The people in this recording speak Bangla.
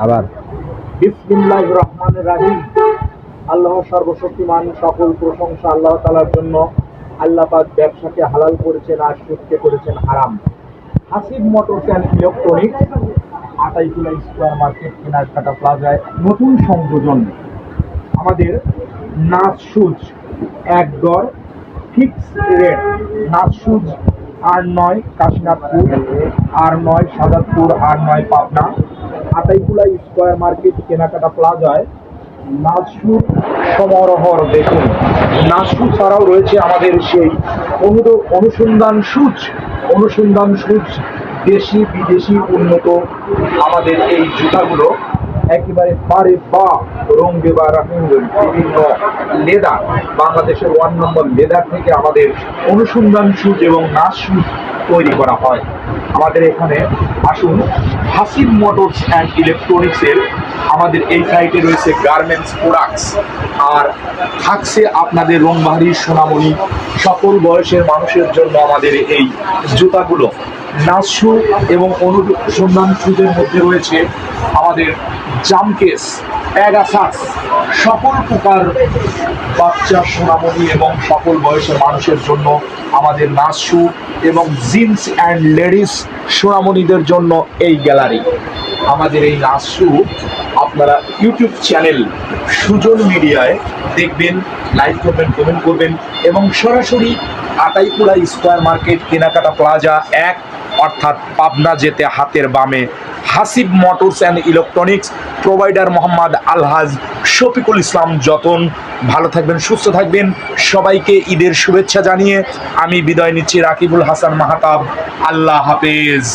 আবার বিসমিল্লাহির রহমানির রহিম। আল্লাহ সর্বশক্তিমান, সকল প্রশংসা আল্লাহ তাআলার জন্য। আল্লাহ পাক ব্যবসাকে হালাল করেছেন আর সুদকে করেছেন হারাম। Hasib motors and electronics, Ataikula square market, Kenakata প্লাজায় নতুন সংযোজন। আমাদের নাচ সুজ এক গড় ফিক্সড রেট। নাচ সুজ আর 9 কাশীনাথপুর, আর 9 সাদাতপুর, আর 9 পাবনা। আটাইকুলা স্কয়ার মার্কেট, কেনাকাটা প্লাজায় নাচসুর সমারোহর দেখুন। নাচসু ছাড়াও রয়েছে আমাদের সেই অনুসন্ধান সুচ, দেশি বিদেশি উন্নত আমাদের এই জুতাগুলো একেবারে পারে বা রঙে বা বিভিন্ন লেদার, বাংলাদেশের 1 নম্বর লেদার থেকে আমাদের অনুসন্ধান সুচ এবং নাচ সুচ তৈরি করা হয়। আমাদের এখানে আসুন, হাসিব মোটরস অ্যান্ড ইলেকট্রনিক্সের আমাদের এই সাইটে রয়েছে গার্মেন্টস প্রোডাক্টস, আর থাকছে আপনাদের রংবাহারি সোনামণি সকল বয়সের মানুষের জন্য আমাদের এই জুতাগুলো। নাচ শু এবং অনুসন্ধান সুজের মধ্যে রয়েছে আমাদের জামকেস, প্যাগাসাস, সকল প্রকার বাচ্চা সোনামণি এবং সকল বয়সের মানুষের জন্য আমাদের নাচ শু এবং জিন্স অ্যান্ড লেডিস সোনামণিদের জন্য এই গ্যালারি। আমাদের এই নাচ শু আপনারা ইউটিউব চ্যানেল সুজন মিডিয়ায় দেখবেন, লাইক করবেন, কমেন্ট করবেন এবং সরাসরি Ataikula square market, Kenakata plaza 1, অর্থাৎ পাবনা যেতে হাতের বামে Hasib motors and electronics, provider Mohammad Alhaj Shafiqul Islam যতন। ভালো থাকবেন, সুস্থ থাকবেন। সবাইকে ঈদের শুভেচ্ছা জানিয়ে আমি বিদায় নিচ্ছি। রাকিবুল হাসান মাহতাব। আল্লাহ হাফেজ।